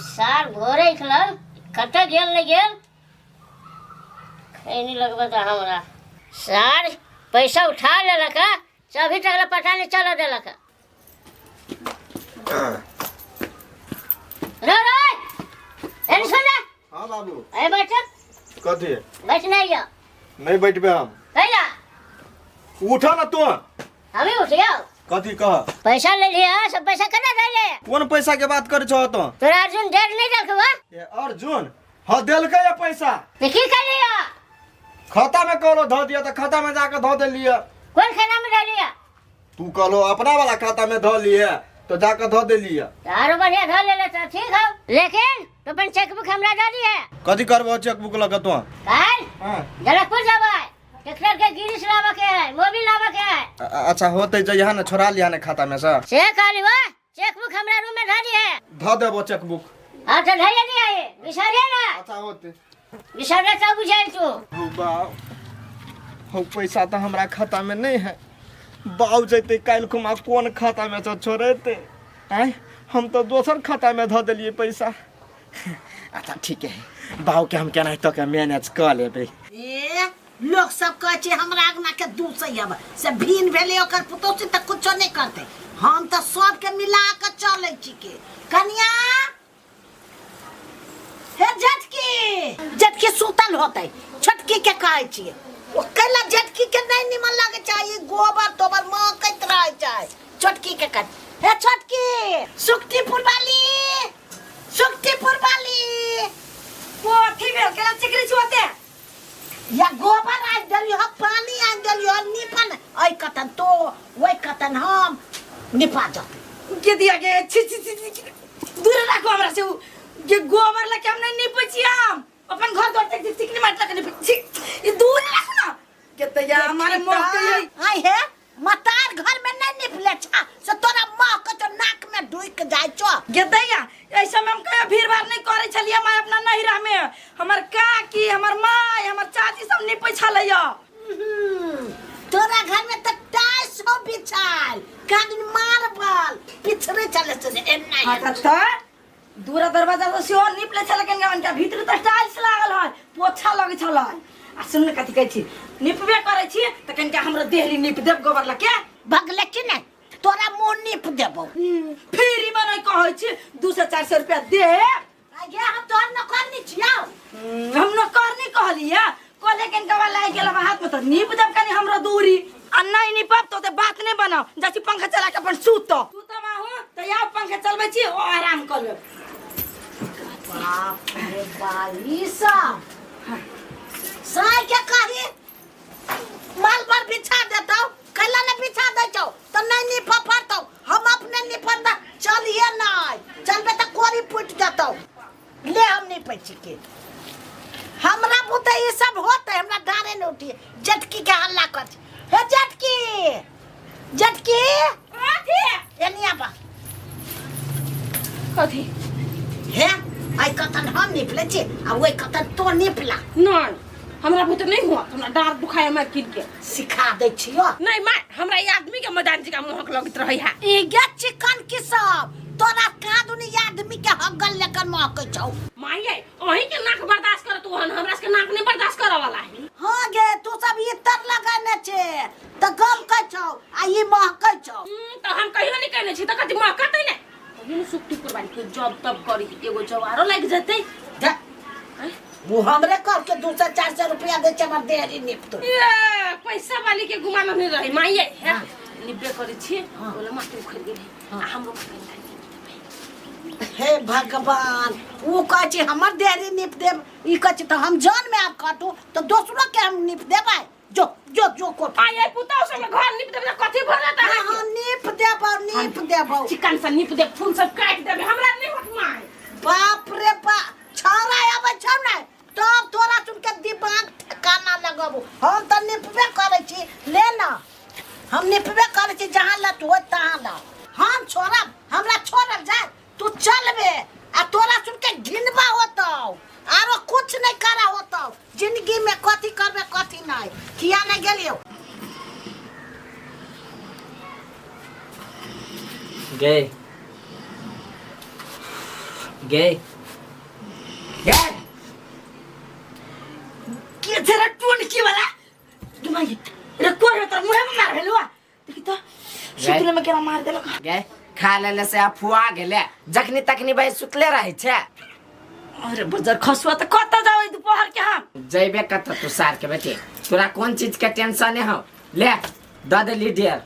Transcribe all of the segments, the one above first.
सार भोरे खिलाओ कत गेल नहीं गेल खैनी लगबा त हमरा सार पैसा उठा लेलक सभी तक पता नहीं चल देलक रो रो एन सुन हां बाबू ए बैठ कथी बैठ नहीं बैठबे हम कैला उठा ना तू हमें उठ गया कथी कह पैसा ले लिया सब पैसा कना दे ले कौन पैसा के बात करे छो तो तोरा अर्जुन डेढ़ नहीं रखवा ए अर्जुन हां देलकै ये पैसा तो की कर लिया खाता में कहलो धो दिया तो खाता में जाके धो दे लिया कौन खाना में डाल लिया तू कहलो अपना वाला खाता में धो लिए तो जाके धो दे लिया तारो बढ़िया धो ले तो ठीक है लेकिन तो अपन चेकबुक हमरा डाली है कथी करबो चेकबुक लगा तो काल हां जनकपुर जाबे ट्रैक्टर के गिरिश लावा के है मोबिल लावा के है अच्छा होते जइहा ना छोड़ा लिया ना खाता में से से काली वा चेकबुक हमरा रूम में डाली है धो देबो चेकबुक हां तो धैर्य नहीं आए विसरे ना अच्छा होते विसरे सब बुझाई तू बा हो पैसा तो हमरा खाता में नहीं है बाऊ जैते काल कुमा कौन खाता में तो छोड़ेते आय हम तो दोसर खाता में धो देलिए पैसा अच्छा ठीक है बाऊ के हम केना तो के मैनेज कर लेबे ए लोग सब कहे छे हमरा आगना के दूसैया से भीन भेले ओकर पुतो से त कुछो नहीं करते हम तो सब के मिला के चले छी के कन्या हे जटकी सुतल होते छोटकी के कहे छी ओ कैला जटकी के नहीं निमन लागे चाहिए गोबर तोबर मां कत रह जाए छोटकी के कह हे छोटकी सुक्तिपुर वाली कोठी भेल के चिकरी छुते या गोबर आ दलियो पानी आ दलियो निपन ओइ कतन तो ओइ कतन हम निपा जाते के दिया के छी दूर रखो हमरा से ये गोबर लके हम नहीं निपै छी हम अपन घर द्वार तक चिकनी माट लके निपै छी ये दूर रखो ना के तया हमारे मुंह के आई है मतार घर में नहीं निपले छा से तोरा मां के तो नाक में ढुक जाय छो के तया ऐसा में हम कहे भीड़ भाड़ नहीं करे छलिए मैं अपना नहिरा में हमर काकी हमर माय हमर चाची सब निपै छलैया तोरा घर में तो टाइल्स हो बिछाल कादन मार्बल पिछरे चले से एना हां त दूरा दरवाजा से सेहो निपले छले के गवन के भीतर त टाइल्स लागल है पोछा लगे छलै आ सुन कथि कहै छी निपबे करे छी त कनका हमरा देहरी निप देब गोबर लके भगले कि नहीं तोरा मुंह निप देबो फ्री में नहीं कहै छी 200-400 रुपया दे आगे हम तोर न करनी छियौ हम न करनी कहलिए कोले कनका वाला आई गेल हाथ में त निप देब कनी हमरा दूरी आ नहीं निपब तो बात नहीं बनाओ जाची पंखा चला के अपन सूत माहू त या पंखा चलबै छी ओ आराम कर ले बाप रे बाईसा साई के कही माल पर बिछा देता कैला ने बिछा दे छौ तो नहीं निप पड़तो हम अपने निपन दा चलिए नहीं चलबे त कोरी फूट जातो ले हम नहीं पैछि के हमरा बुते ये सब होते हमरा डारे न उठी जटकी के हल्ला कर हे जटकी कथि एनिया बा कथि हे आई कतन हम निपले छी आ ओई कतन तो निपला नहीं हमरा भूत नहीं हुआ हमरा डार दुखाए मैं किन के सिखा दे छियो नहीं मैं हमरा ये आदमी के मदान जी का मुहक लगत रही है ई गे चिकन के सब तोरा का दुनी आदमी के हगल लेकर महक छौ माये ओही के नाक बर्दाश्त कर तू हमरा के नाक नहीं बर्दाश्त करे वाला है हां गे तू सब ये तर लगाने छे त गम क छौ आ ई महक छौ तो हम कहियो नहीं कहने छी त कथि महकत है ने ये सुक्तिपुर वाली के जब तब करी एगो जवारो लग जते वो हमरे कर के 200-400 रुपया दे छे हमर देहरी निप तो ये पैसा वाली के गुमान नहीं रही माये निबे करे छी बोले माटी उखड़ गेल हमरो हे भगवान वो कह छी हमर देहरी निप देब ई कह छी त हम जान में आप काटू तो दूसरो के हम निप देबै जो को आये पुताओ से घर निप देबे कथि भरता है हां निप देबो चिकन से निप दे फूल सब काट देबे हमरा नहीं होत माय बाप रे बा छौरा आबै छौ नै तब तोरा सुन के दिमाग ठिकाना लगाबो हम त निपबे करे छी ले ना हम निपबे करे छी जहां लट हो तहां ला हम छोरा हमरा छोड़ब जाय तू चलबे आ तोरा सुन के घिनबा होतौ आरो कुछ नहीं करा होतौ जिंदगी में कथि करबे कथि नहीं किया नहीं गेलियो गए गे गे के जरा टोन की वाला दिमाग रे कोर तर मुहे में मार भेलुआ देखि तो सुतले में केना मार देलक गे खा लेले से अफुआ गेले जखनी तखनी भाई सुतले रहे छे अरे बजर खसुआ त कत जाओ दोपहर के हम जइबे कत तू सार के बेटे तोरा कौन चीज के टेंशन है हो ले द दे लीडर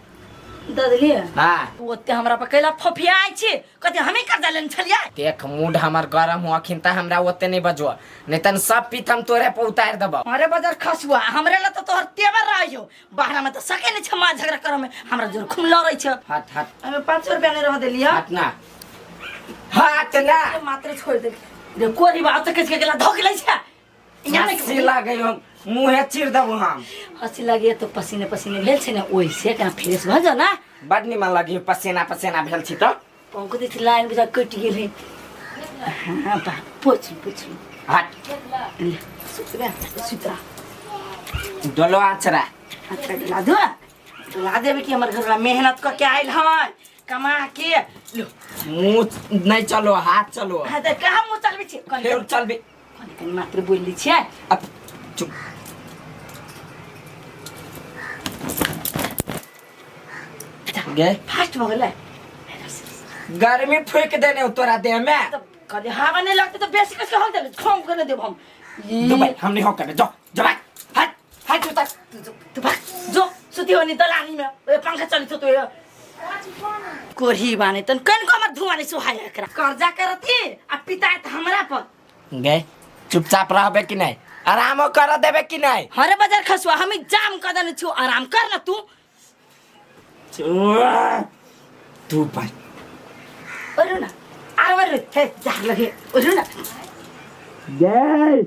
ददली हां ओते हमरा पर कैला फफिया आइ छी कते हमें कर जालन छलिया देख मूड हमर गरम हो अखिन त हमरा ओते नहीं बजो नहीं तन सब पीतम तोरे पे उतार देबो अरे बजर खसुआ हमरे ला तो तोहर तेवर रहियो बाहर में तो सके नहीं छमा झगड़ा कर में हमरा जोर खुम लड़ै छ हट हट हमें 500 रुपया नहीं रह देलिया हट ना हट ना मात्र छोड़ दे रे कोरी बात त किस के गेला धोक लै छ यहाँ हंसी लागे हम मुंह चिर देबो हम हंसी लगे तो पसीने पसीने भेल छै ना ओइ से का फ्रेश भ जा ना बड निमन लगी पसीना पसीना भेल छी तो पंको दी लाइन बुझा कट गेल है हां बा पोछ हट ले सुतरा डोलो आचरा अच्छा ला देबे कि हमर घर में मेहनत क के आइल है कमा के लो मुंह नहीं चलो हाथ चलो हां त कहां मु चलबे छी फिर चलबे कनी मात्र बोलली छै अब चुप गे फास्ट भ गेलै गर्मी फूक देने तोरा देह में तो कदे हवा नहीं लगते तो बेसी कसके हम दे खम कर देब हम दुबई हम नहीं हो कर जो जो भाई हट हट तू तक तू भाग जो सुती होनी दलानी में ए पंखा चली तो कोरही बाने तन कन को हमर धुआं नहीं सुहाय एकरा कर्जा करती आ पिता त हमरा पर गे चुपचाप रहबे कि नहीं आराम कर देबे कि नहीं हरे बाजार खसुआ हम जाम कदन छु आराम कर ना तू तू भाई ओरु ना आवर हे जार लगे ओरु ना गे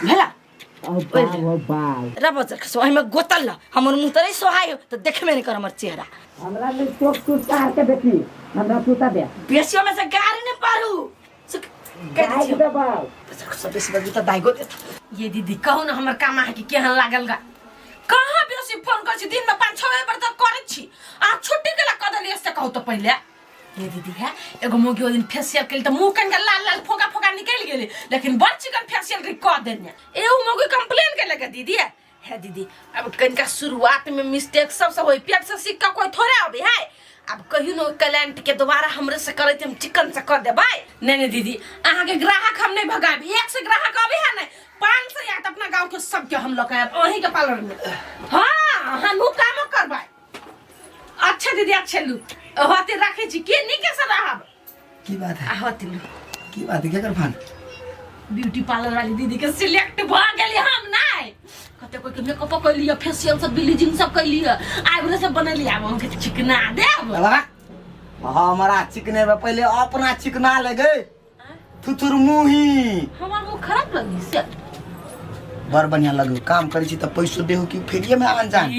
भेला ओ बाल रे बाजार खसुआ हम गोतल हमर मुंह त नहीं सोहाय तो देखबे नहीं कर हमर चेहरा हमरा ले चोक तू चार के बेटी हमरा तूता दे बेसियो में से गाड़ी नहीं पारू गाय दे बाल सब बेसी बगी त दाइगो दे ये दीदी कहू ना हमर काम है कि केहन लागल गा कहां बेसी फोन कर छी दिन में 5-6 बार तक करे छी आ छुट्टी केला कदली से कहू तो पहले ये दीदी है एगो मोगी ओ दिन फेशियल केल त मुंह कन के लाल लाल फोका फोका निकल गेले लेकिन बड़ चिकन फेशियल रे क देने एहू मोगी कंप्लेन के लगा दीदी है दीदी अब कन का शुरुआत में मिस्टेक सब होई पेट से सिक्का कोई थोड़े आबे है अब कहियो न क्लाइंट के दोबारा हमरे से करे हम चिकन से कर देबै नहीं दीदी अहाँ के ग्राहक हम नहीं भगाबी एक से ग्राहक आबे है नहीं 500 या त अपना गांव के सब के हम लोग अहीं के पार्लर में हां हम काम करबै अच्छा दीदी अच्छा लू होते रखे छी के नी के से रहब की बात है होते लू की बात है क्या कर भान ब्यूटी पार्लर वाली दीदी के सिलेक्ट भ गेली हम नहीं कते कोई के मेकअप कर लिया फेशियल सब ब्लीचिंग सब कर लिया आईब्रो सब बना लिया हम के चिकना देब बाबा हमारा चिकने में पहले अपना चिकना ले गए थुथुर मुही हमर मुंह खराब लगी से बड़ बढ़िया लगो काम करी छी त पैसो देहो कि फेरिए में आन जान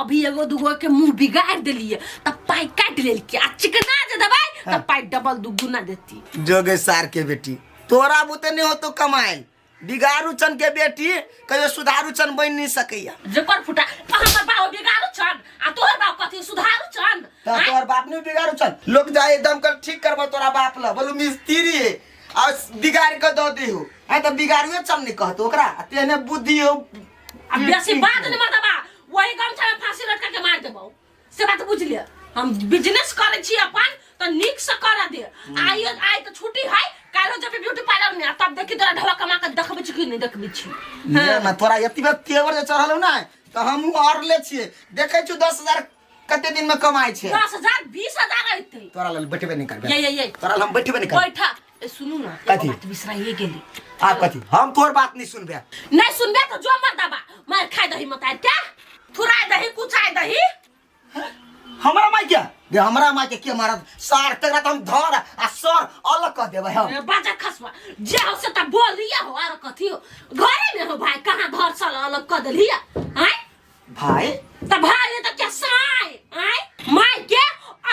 अभी एगो दुगो के मुंह बिगाड़ देलिए तब पाई काट लेल के आ चिकना जे दबाई तब पाई डबल दुगुना देती जोगे सार के बेटी तोरा बुते नहीं हो तो कमाइल बिगारू चन के बेटी कहियो सुधारू चन बन नहीं सकैया जकर फुटा हमर बाप बिगाड़ू छन आ तोहर बाप कथि सुधारू छन त तोर बाप नहीं बिगारू चन लोग जाए एकदम कर ठीक करबो तोरा बाप ल बोलू मिस्त्री है आ बिगाड़ के दो देहो है त बिगाड़ुए चन नहीं कहतो ओकरा तेने बुद्धि हो अब बेसी बात नहीं मरदबा वही गमछा में फांसी लटका के मार देबो से बात बुझ लिया हम बिजनेस करे छी अपन त नीक से करा दे आई त छुट्टी है कालो जब ब्यूटी पार्लर में तब देखि तोरा ढोला कमा के देखबे छी कि नहीं देखबे छी ना तोरा एती में तेवर जे चढ़लौ ना त हम और ले छिए देखे छु 10000 कते दिन में कमाई छे 10000 20000 आइते तोरा ल बैठबे नहीं करबे ये तोरा ल हम बैठबे नहीं करबे बैठा ए सुनु ना कथी? बात बिसराइए गेली आ कथी हम तोर बात नहीं सुनबे नहीं सुनबे तो जो मरदबा मार खाई दही मत आइ क्या थुराई दही कुचाई दही हमरा माई क्या ये हमरा माई के मारत सार तकरा त हम धर आ सर अलग कर देबे हम बाजा खसवा जे हो से त बोल लिया हो आर कथी हो घरे में हो भाई कहां धर सल अलग कर देलिया हैं भाई त भाई त क्या साई हैं माई के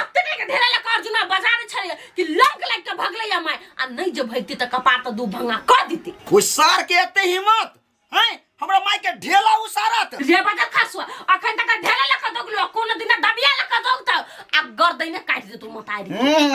अतने के ढेला ले कर जुना बाजार छले कि लंग लाग के भगले या माई आ नहीं जे भइती त कपार त दू भंगा कर दीती वो सर के एते हिम्मत हैं हमरा माई के ढेला उसारत रे बता खासवा अखन तक ढेला लका दोगलो कोनो दिन दबिया लका दोगता आ गर्दैन काट दे तू मतारी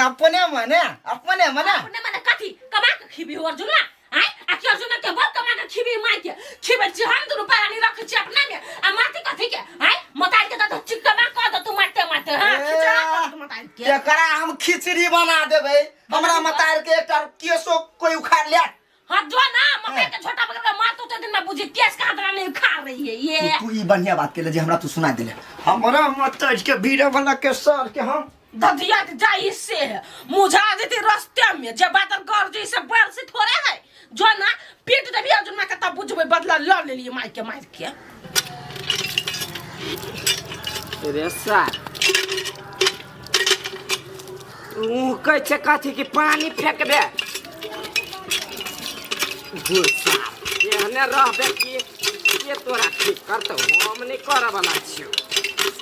अपने मने अपने माने कथी कमा के खिबी अर्जुन ना आय आ कि अर्जुन के बोल कमा के खिबी माई के खिबे छी हम दुनु पानी रख छी अपना में आ माटी कथी के आय मतारी के तो चिकमा क दो तू मारते हां खिचड़ा क दो मतारी के एकरा हम खिचड़ी बना देबै हमरा मतार के एकटा केसो कोई उखाड़ ले हां जो ना मतारी के छोटा पकड़ के मार तो दिन में बुझी केस का हाथ नहीं खा रही है ये तू ई बढ़िया बात के ले जे हमरा तू सुना देले हमरा मतार के वीडियो बना के सर के हम दधिया जाई से मुझा देती रास्ते में जब बात कर जी से बैल से थोड़े है जो ना पीट देबी अर्जुन में कता बुझबे बदला ल ले लिए मार के रे सार तू कह छे कथी कि पानी फेंक दे गुस्सा एहने रहबे कि ये तोरा ठीक करतो हम नहीं करे वाला छियो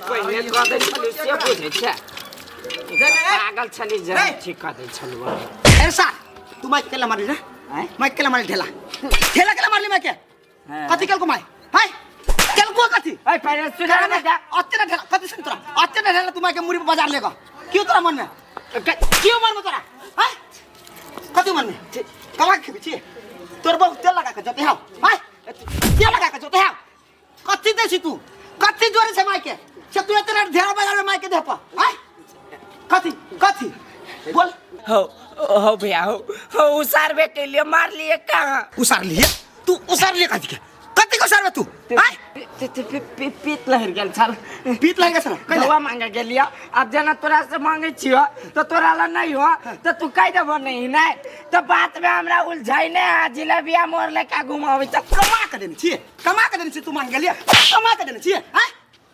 पहिने कह दे छली से बुझे छे पागल छली जे ठीक कर दे छलवा ऐसा तू माइक केला मारली रे माइक केला मारली ढेला केला मारली माइक के कथी केल को माय हाय केल को कथी ए पहले सुधा ना जा अत्ते ढेला कथी सुन तोरा अत्ते ढेला तू माइक के मुड़ी पे बाजार लेगा क्यों तोरा मन में क्यों मन में तोरा हाय कथी मन में कमा के बिची तोर बहुत तेल लगा के जते हां हाय तेल लगा के जते हां कथी देसी तू कथी जोरे से माइक के से तू इतना ढेला बाजार में माइक के दे पा हाय कथी बोल हो भैया हो उसार बे के लिए मार लिए कहां उसार लिए तू उसार लिए कथी को उसार तू हाय पीत लहर गेल छल पीत लहर गेल छल दवा मांगे गेलिया अब जना तोरा से मांगे छियो तो तोरा ला नहीं हो तो तू कह देबो नहीं तो बात में हमरा उलझाई ने जिलेबिया मोर लेके घुमावे त कमा के देने छी तू मांग गेलिया कमा के देने छी हाय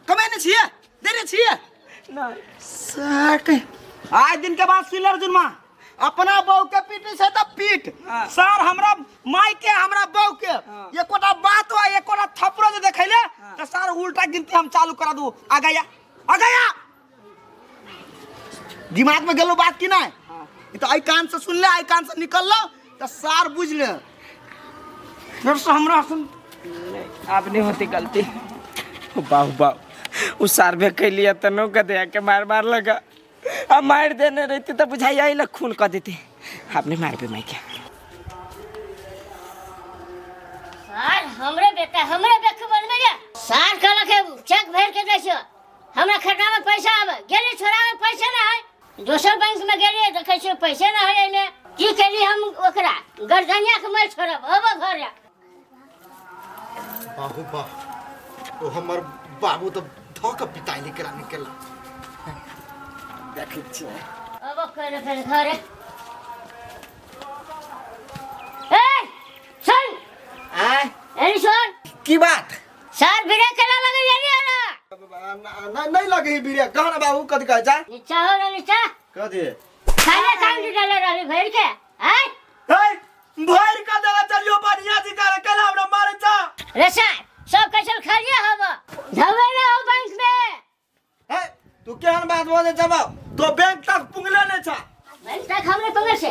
कमाने छी देने छी नहीं साक आज दिन के बाद सुन अर्जुन मां अपना बहू के पीटे से तो पीट सर हमरा माई के हमरा बहू के ये कोटा बात हो ये कोटा थपरो जे देखैले तो सर उल्टा गिनती हम चालू करा दू आ गया दिमाग में गेलो बात की नहीं ये तो आई कान से सुन ले आई कान से निकल लो तो सर बुझ ले फिर से हमरा सुन अब नहीं होती गलती बाहु उसार बे के लिए तो नो गदे के मार लगा अब मार देने रहती तो बुझाई आई खून कर देते आपने मार पे मैं क्या सर हमरे बेटा बन में सर कहला के चेक भर के दैछो हमरा खाता में पैसा आवे गेली छोरा में पैसा ना है दोसर बैंक में गेली देखै छी पैसा ना है एने की केली हम ओकरा गर्दनिया के मार छोड़ब अब घर जा बाबू ओ हमर बाबू तो धोक पिटाई निकला देखै छी अब करे फिर घरे ए सुन एनी सुन की बात सर बिरे केला लगे यानी ना नहीं लगे बिरे कहना बाबू कथी कह जा नीचा हो ना नीचा कथी खाने काम डाले रहली भर के हैं भर का देला चलियो बढ़िया जी करे केला हमरा मारे जा रे सर सब कैसल खा लिया हवा धवे ना हो बैंक में तू केहन बात बोले जब तो बैंक तक पुंगले ने छा बैंक तक हमने पंगे से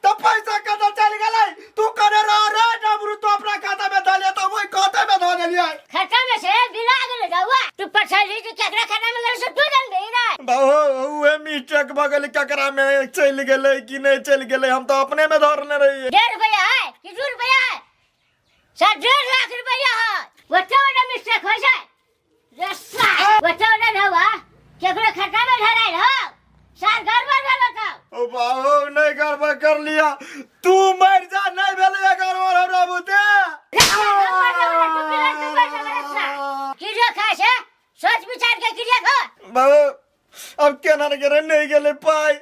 तो पैसा कदर चल गलै तू करे रह रे डबरू तो अपना खाता में डाले तो वही खाते में धो देलिए खाता में से बिला गेले जावा तू पछाली जे केकरा खाता में गेले से तू जान दे ना बाबू वे मिस्टेक बगल केकरा में चल गेलै कि नहीं चल गेलै हम तो अपने में धरने रहिए 1.5 रुपया है कि 2 रुपया है सर 1.5 लाख रुपया है वटा मिस्टेक हो जाए रस्सा वटा धवा केकरा खाता में धराई हो सर गड़बड़ भेल का ओ बाबू नहीं गड़बड़ कर लिया तू मर जा नहीं भेले गड़बड़ हमरा बुते किरिया खाए से सोच विचार के किरिया खा बाबू अब केना करे नहीं गेले पाई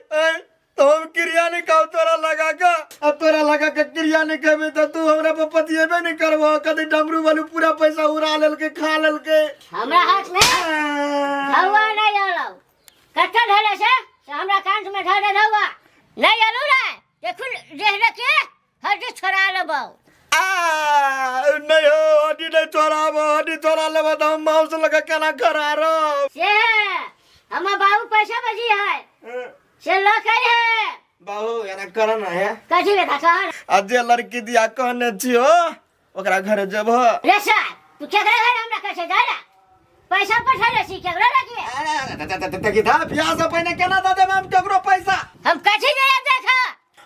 तो हम क्रिया नहीं खाओ तोरा लगा के अब तोरा लगा के क्रिया नहीं खेबे तो तू हमरा पर पतिएबे नहीं करबो कदी डमरू वाली पूरा पैसा उड़ा लेल के खा लेल के हमरा हाथ में धवा नहीं आलो कट्टा ढले से हमरा कांच में ढले धवा नहीं आलू रे देखुन देहले के हड्डी छोड़ा लेबो नहीं हो हड्डी नहीं छोड़ाबो हड्डी छोड़ा लेबो तो हम मांस लगा केना करा रो से हम बाबू पैसा बजी है से लखई है बाबू यार ना करना है कथी बेटा कह आ जे लड़की दिया कहने छियो ओकरा घरे जेबो रे सर तू केकरा घर हमरा कैसे जाइला पैसा पठाले छी केकरा लगिए देखी था बियाह से पहले केना द देब हम केकरो पैसा हम कथी जाया देखा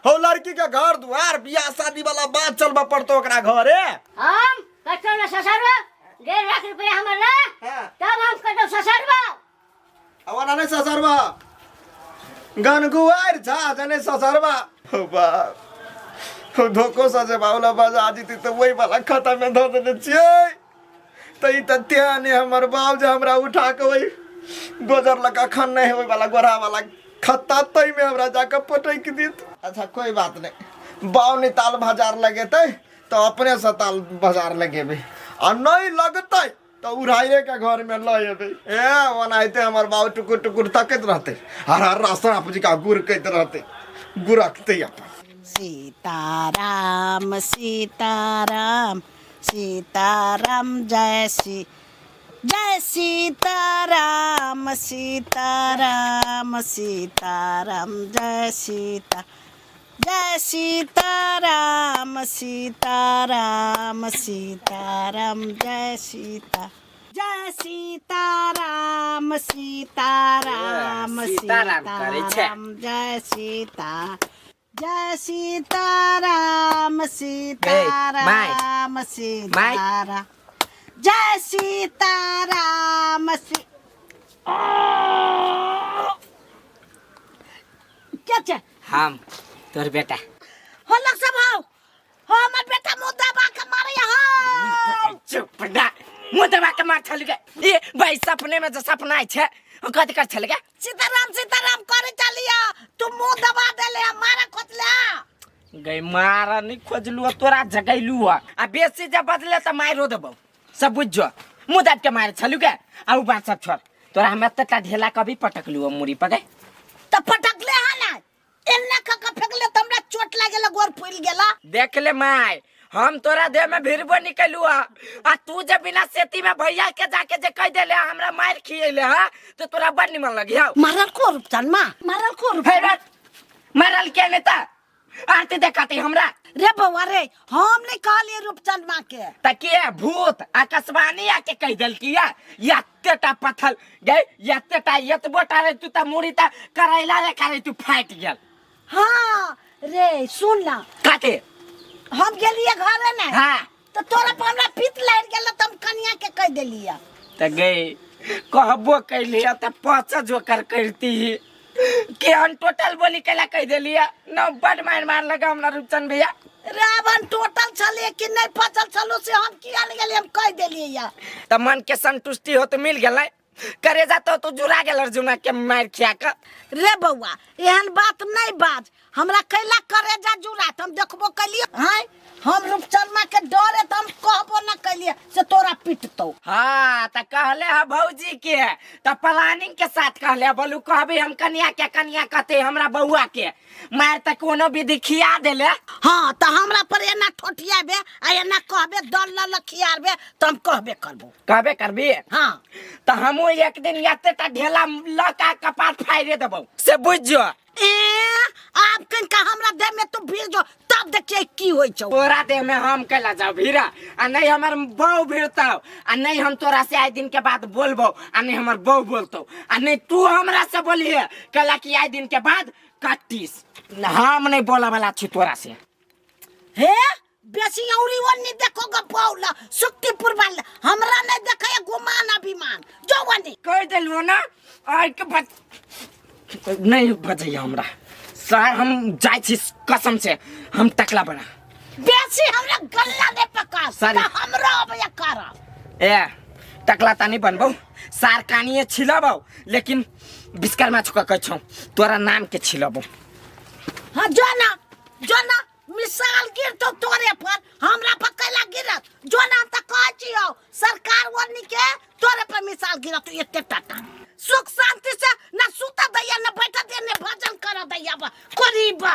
हो लड़की के घर दुआर बियाह शादी वाला बात चलबा पड़तो ओकरा घरे हम कतो न ससरवा 1.5 लाख रुपया हमर ना हां तब हम कतो ससरवा अवना नहीं ससरवा गनगुआर जा जने ससरवा हो बा हो धोको सजे बाउला बाजा आजी तो वही वाला खाता में धो देने छियै त ई त त्याने हमर बाप जे हमरा उठा के वही गोजर लगा खान नहीं होय वाला गोरा वाला खत्ता तई में हमरा जाके पटै के दीत अच्छा कोई बात नहीं बाउनी ताल बाजार लगेतै तो अपने से ताल बाजार लगेबे आ नहीं लगतै तो उड़ाइए के घर में ल एबे ए ओनाइते हमर बाबू टुकुर टुकुर तकत रहते हर रास्ता आपजी का गुर कहते रहते गुरकते अपन सीताराम सीताराम सीताराम जय सीताराम सीताराम सीताराम जय सीताराम सीताराम सीताराम जय सीताराम सीताराम सीताराम जय सीताराम सीताराम सीताराम जय सीताराम क्या चे हम तोर बेटा हो लग सब हो हमर बेटा मुंह दबा के मारे यहाँ चुप ना मुंह दबा के मार चल गए ये भाई सपने में जो सपना है कथी कर चल गया सीताराम सीताराम करे चलिया तू मुंह दबा देले मारा खोजला गई मारा नहीं खोजलू तोरा जगैलू आ बेसी जब बदले तो मारो देबो सब बुझो मुंह दाब के मारे चलू के आ बात सब छोड़ तोरा हम तटा ढेला कभी पटकलू मुड़ी पगे तो पटकले हा ना एन्ने का फेकले तमरा चोट लागेला गोर फूल गेला देख ले माय हम तोरा देह में भिरबो निकलू आ तू जब बिना सेती में भैया के जाके जे कह देले हमरा मार खिएले हां तो तोरा बड़ निमन लगी हां मारल को रूपचंद मारल को मारल के नेता आते देखाते हमरा रे बउआ रे हम नहीं कहलिए रूपचंद मां के त के भूत आकाशवाणी आके कह देल किया यत्तेटा पथल गए यत्तेटा यतबोटा रे तू त मुड़ी त करैला रे करे तू फाट गेल हां रे सुन ना काटे हम गेलिए घरे ना हां तो तोरा पर हमरा पित लाग गेल त हम कन्या के कह देलिए त गए कहबो कैलिया त पांच जोकर करती के अन टोटल बोली कैला कह देलिया न बड़ मार लगा हमरा रूपचंद भैया रावण टोटल चले कि नहीं फसल चलो से हम किया नहीं गेले हम कह देलिए या त मन के संतुष्टि हो तो मिल गेलै करे जा तो तू जुरा गेल अर्जुना के मार खिया के रे बउआ एहन बात नहीं बाज हमरा कैला करे जा जुरा हम देखबो कलिए हां हम रूपचंद के डरे त हम कहबो न कलिए से तोरा पिटतो हां त कहले है भौजी के त प्लानिंग के साथ कहले बोलू कहबे हम कन्या कहते हमरा बउआ के मार त कोनो विधि खिया देले हां त हमरा पर एना ठोठियाबे आ एना कहबे दल लखियारबे त हम कहबे करबी हां त हमो एक दिन यात्रा ढेला लका कपाट फाइरे देबो से बुझजो आप कनका हमरा देह में तू भीड़ जो तब देखिए की होई छौ तोरा देह में हम कैला जाओ भीरा आ नहीं हमर बहू भिड़ताओ आ नहीं हम तोरा से आए दिन के बाद बोलबो आ नहीं हमर बहू बोलतो आ नहीं तू हमरा से बोलिए कैला कि आए दिन के बाद काटिस हम नहीं बोला वाला छी तोरा से हे बेसी औरी वन्नी देखो ग पौला सुक्तिपुर वाला हमरा नहीं देखे गुमान अभिमान जो वन्नी कह देलु ना आइ के बात नहीं बजैया हमरा सर हम जाय छी कसम से हम टकला बना बेसी हमरा गल्ला ने पका सारी हमरा अब करा ए टकला तानी बनबो सार कानिए छिलबो लेकिन विश्वकर्मा छुका कह छौ तोरा नाम के छिलबो हां जोना मिसाल गिर तो तोरे पर हमरा पर कैला गिरत जोना त कह छियो सरकार वन्नी के तोरे पर मिसाल गिरत एते टाटा सुख शांति से न सुता दैया न बैठा दे न भजन कर दैया करीबा